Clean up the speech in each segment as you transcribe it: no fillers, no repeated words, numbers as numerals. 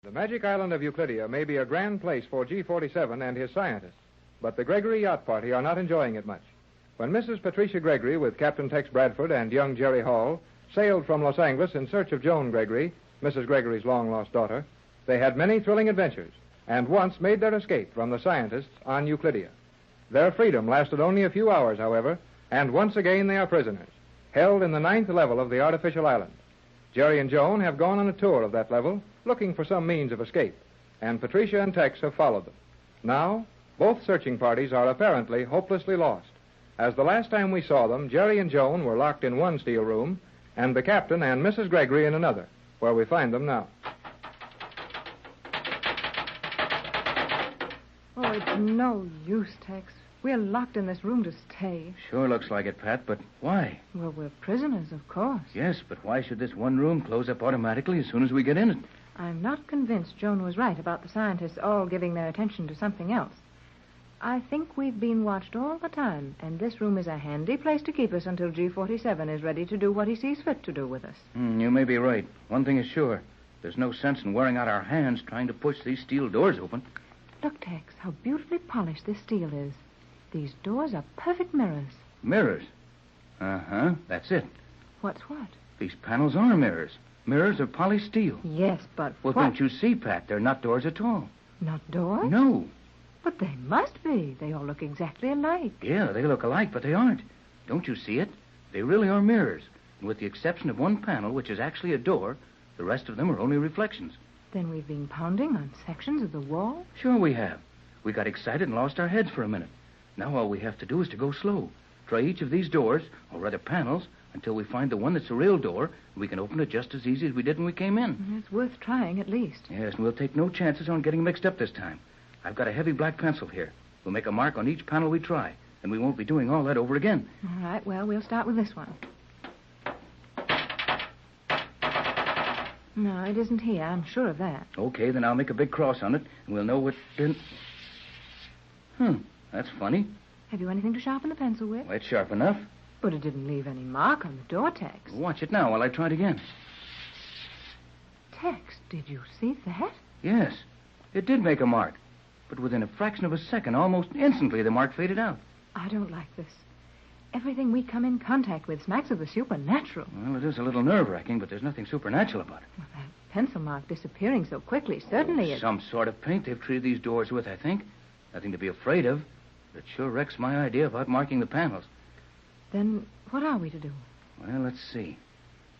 The magic island of Euclidia may be a grand place for G47 and his scientists, but the Gregory yacht party are not enjoying it much. When Mrs. Patricia Gregory with Captain Tex Bradford and young Jerry Hall sailed from Los Angeles in search of Joan Gregory, Mrs. Gregory's long-lost daughter, they had many thrilling adventures and once made their escape from the scientists on Euclidia. Their freedom lasted only a few hours, however, and once again they are prisoners, held in the 9th level of the artificial island. Jerry and Joan have gone on a tour of that level, looking for some means of escape, and Patricia and Tex have followed them. Now, both searching parties are apparently hopelessly lost. As the last time we saw them, Jerry and Joan were locked in one steel room, and the captain and Mrs. Gregory in another, where we find them now. Oh, it's no use, Tex. We're locked in this room to stay. Sure looks like it, Pat, but why? Well, we're prisoners, of course. Yes, but why should this one room close up automatically as soon as we get in it? I'm not convinced Joan was right about the scientists all giving their attention to something else. I think we've been watched all the time, and this room is a handy place to keep us until G47 is ready to do what he sees fit to do with us. You may be right. One thing is sure. There's no sense in wearing out our hands trying to push these steel doors open. Look, Tex, how beautifully polished this steel is. These doors are perfect mirrors. Mirrors? Uh-huh, that's it. What's what? These panels are mirrors. Mirrors of polished steel. Yes, but Well, what? don't you see, Pat? They're not doors at all. Not doors? No. But they must be. They all look exactly alike. Yeah, they look alike, but they aren't. Don't you see it? They really are mirrors. And with the exception of one panel, which is actually a door, the rest of them are only reflections. Then we've been pounding on sections of the wall? Sure we have. We got excited and lost our heads for a minute. Now all we have to do is to go slow. Try each of these doors, or rather panels, until we find the one that's a real door, and we can open it just as easy as we did when we came in. It's worth trying, at least. Yes, and we'll take no chances on getting mixed up this time. I've got a heavy black pencil here. We'll make a mark on each panel we try, and we won't be doing all that over again. All right, well, we'll start with this one. No, it isn't here. I'm sure of that. Okay, then I'll make a big cross on it, and we'll know what... That's funny. Have you anything to sharpen the pencil with? Well, it's sharp enough. But it didn't leave any mark on the door, Tex. Watch it now while I try it again. Tex, did you see that? Yes, it did make a mark. But within a fraction of a second, almost instantly, the mark faded out. I don't like this. Everything we come in contact with smacks of the supernatural. Well, it is a little nerve-wracking, but there's nothing supernatural about it. Well, that pencil mark disappearing so quickly, certainly is... Some sort of paint they've treated these doors with, I think. Nothing to be afraid of. But it sure wrecks my idea about marking the panels. Then what are we to do? Well, let's see.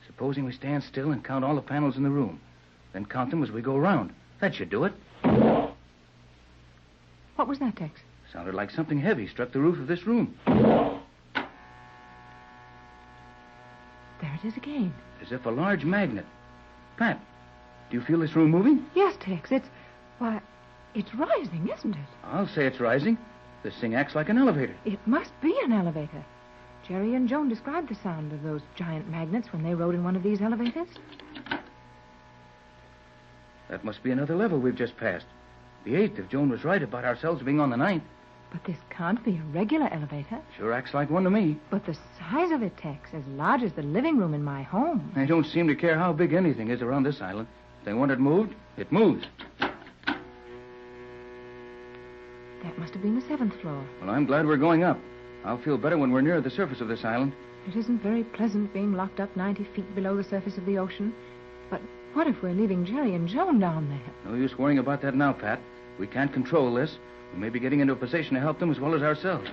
Supposing we stand still and count all the panels in the room. Then count them as we go around. That should do it. What was that, Tex? Sounded like something heavy struck the roof of this room. There it is again. As if a large magnet. Pat, do you feel this room moving? Yes, Tex. Why, it's rising, isn't it? I'll say it's rising. This thing acts like an elevator. It must be an elevator. Jerry and Joan described the sound of those giant magnets when they rode in one of these elevators. That must be another level we've just passed. The 8th, if Joan was right about ourselves being on the 9th. But this can't be a regular elevator. Sure acts like one to me. But the size of it, Tex, as large as the living room in my home. They don't seem to care how big anything is around this island. If they want it moved, it moves. That must have been the 7th floor. Well, I'm glad we're going up. I'll feel better when we're near the surface of this island. It isn't very pleasant being locked up 90 feet below the surface of the ocean. But what if we're leaving Jerry and Joan down there? No use worrying about that now, Pat. We can't control this. We may be getting into a position to help them as well as ourselves.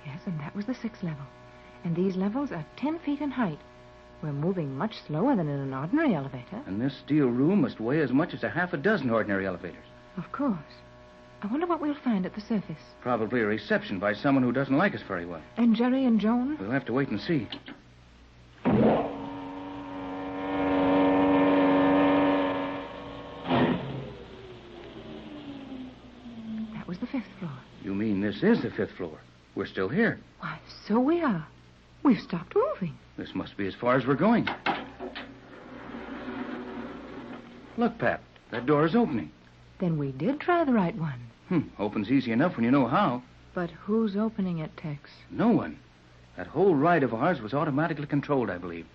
Yes, and that was the 6th level. And these levels are 10 feet in height. We're moving much slower than in an ordinary elevator. And this steel room must weigh as much as a half a dozen ordinary elevators. Of course. I wonder what we'll find at the surface. Probably a reception by someone who doesn't like us very well. And Jerry and Joan? We'll have to wait and see. That was the 5th floor. You mean this is the 5th floor? We're still here. Why, so we are. We've stopped moving. This must be as far as we're going. Look, Pat, that door is opening. Then we did try the right one. Opens easy enough when you know how. But who's opening it, Tex? No one. That whole ride of ours was automatically controlled, I believe.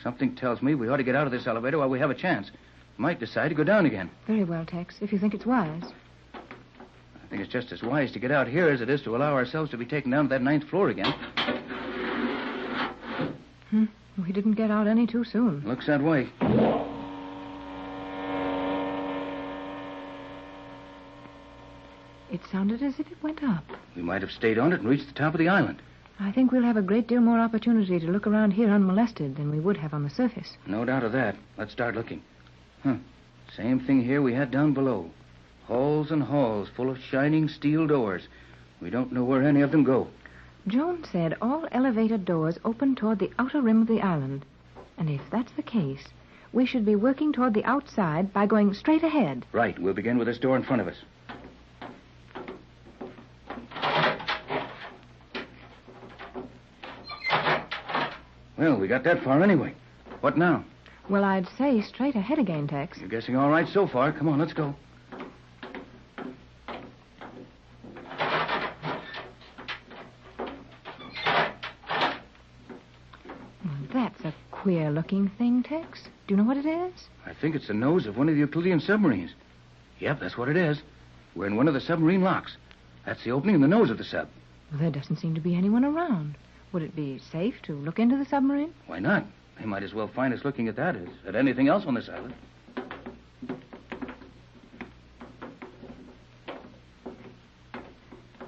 Something tells me we ought to get out of this elevator while we have a chance. Might decide to go down again. Very well, Tex, if you think it's wise. I think it's just as wise to get out here as it is to allow ourselves to be taken down to that 9th floor again. We didn't get out any too soon. Looks that way. It sounded as if it went up. We might have stayed on it and reached the top of the island. I think we'll have a great deal more opportunity to look around here unmolested than we would have on the surface. No doubt of that. Let's start looking. Same thing here we had down below. Halls and halls full of shining steel doors. We don't know where any of them go. Joan said all elevator doors open toward the outer rim of the island. And if that's the case, we should be working toward the outside by going straight ahead. Right. We'll begin with this door in front of us. Well, we got that far anyway. What now? Well, I'd say straight ahead again, Tex. You're guessing all right so far. Come on, let's go. That's a queer-looking thing, Tex. Do you know what it is? I think it's the nose of one of the Euclidean submarines. Yep, that's what it is. We're in one of the submarine locks. That's the opening in the nose of the sub. Well, there doesn't seem to be anyone around. Would it be safe to look into the submarine? Why not? They might as well find us looking at that as at anything else on this island.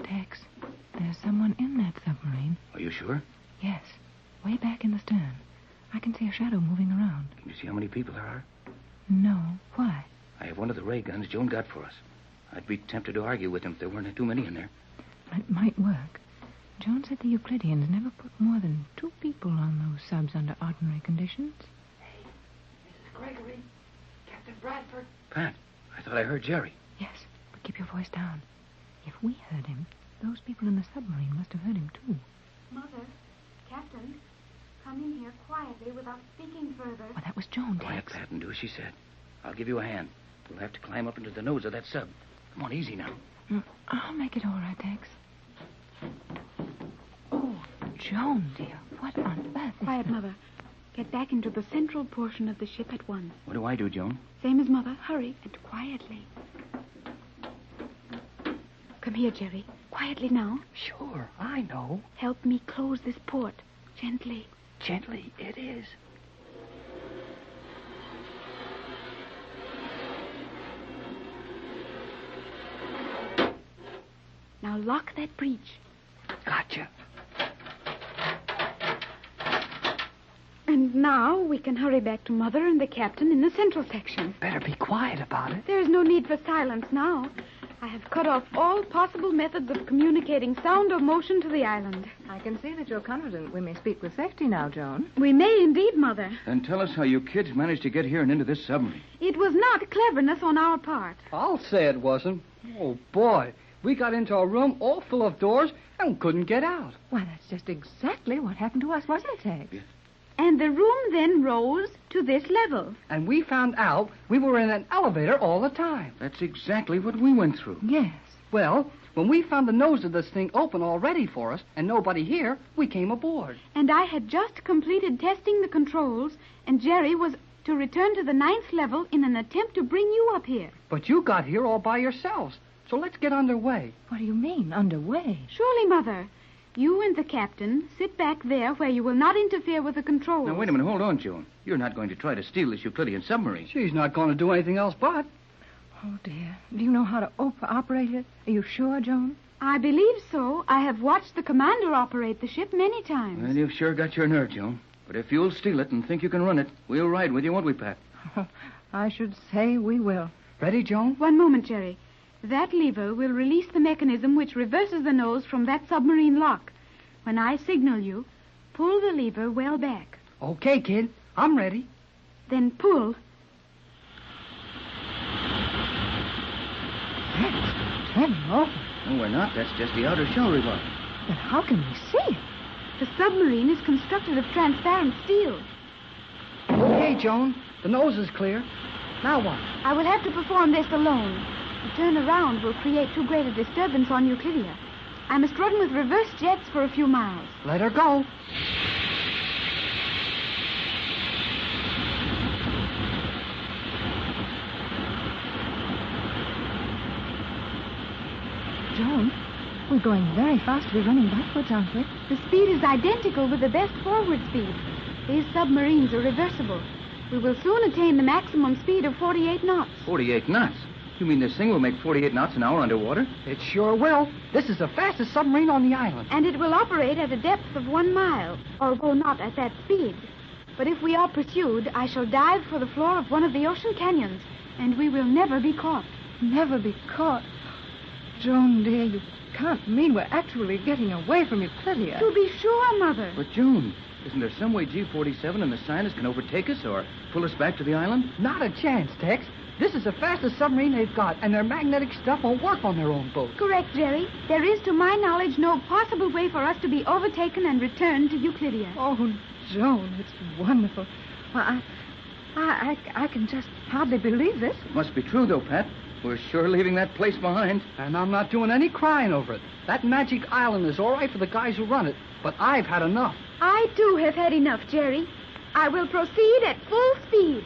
Tex, there's someone in that submarine. Are you sure? Yes, way back in the stern. I can see a shadow moving around. Can you see how many people there are? No. Why? I have one of the ray guns Joan got for us. I'd be tempted to argue with him if there weren't too many in there. It might work. Joan said the Euclideans never put more than 2 people on those subs under ordinary conditions. Hey, Mrs. Gregory, Captain Bradford. Pat, I thought I heard Jerry. Yes, but keep your voice down. If we heard him, those people in the submarine must have heard him, too. Mother, Captain, come in here quietly without speaking further. Well, that was Joan, Quiet, Tex. Pat, and do as she said. I'll give you a hand. We'll have to climb up into the nose of that sub. Come on, easy now. I'll make it all right, Tex. Oh, Joan, dear, what on earth is Quiet, that? Mother. Get back into the central portion of the ship at once. What do I do, Joan? Same as Mother. Hurry and quietly. Come here, Jerry. Quietly now. Sure, I know. Help me close this port. Gently. Gently it is. Now lock that breech. Gotcha. And now we can hurry back to Mother and the Captain in the central section. Better be quiet about it. There is no need for silence now. I have cut off all possible methods of communicating sound or motion to the island. I can see that you're confident we may speak with safety now, Joan. We may indeed, Mother. Then tell us how you kids managed to get here and into this submarine. It was not cleverness on our part. I'll say it wasn't. Oh, boy. We got into a room all full of doors and couldn't get out. Why, that's just exactly what happened to us, wasn't it, Tex? Yeah. And the room then rose to this level. And we found out we were in an elevator all the time. That's exactly what we went through. Yes. Well, when we found the nose of this thing open all ready for us and nobody here, we came aboard. And I had just completed testing the controls, and Jerry was to return to the 9th level in an attempt to bring you up here. But you got here all by yourselves. So let's get underway. What do you mean, underway? Surely, Mother. You and the Captain sit back there where you will not interfere with the controls. Now, wait a minute. Hold on, Joan. You're not going to try to steal this Euclidean submarine. She's not going to do anything else but. Oh, dear. Do you know how to operate it? Are you sure, Joan? I believe so. I have watched the commander operate the ship many times. Well, you've sure got your nerve, Joan. But if you'll steal it and think you can run it, we'll ride with you, won't we, Pat? I should say we will. Ready, Joan? One moment, Jerry. That lever will release the mechanism which reverses the nose from that submarine lock. When I signal you, pull the lever well back. Okay, kid. I'm ready. Then pull. That's turning over. No, we're not. That's just the outer shell revolving. But how can we see it? The submarine is constructed of transparent steel. Okay, Joan. The nose is clear. Now what? I will have to perform this alone. The turn around will create too great a disturbance on Euclidia. I must run with reverse jets for a few miles. Let her go. Joan, we're going very fast to be running backwards, aren't we? The speed is identical with the best forward speed. These submarines are reversible. We will soon attain the maximum speed of 48 knots. 48 knots? You mean this thing will make 48 knots an hour underwater? It sure will. This is the fastest submarine on the island. And it will operate at a depth of 1 mile, although not at that speed. But if we are pursued, I shall dive for the floor of one of the ocean canyons, and we will never be caught. Never be caught. Joan, dear, you can't mean we're actually getting away from Euclidia. To be sure, Mother. But, Joan, isn't there some way G-47 and the scientists can overtake us or pull us back to the island? Not a chance, Tex. This is the fastest submarine they've got, and their magnetic stuff won't work on their own boat. Correct, Jerry. There is, to my knowledge, no possible way for us to be overtaken and returned to Euclidia. Oh, Joan, it's wonderful. Well, I can just hardly believe this. It must be true, though, Pat. We're sure leaving that place behind. And I'm not doing any crying over it. That magic island is all right for the guys who run it, but I've had enough. I, too, have had enough, Jerry. I will proceed at full speed.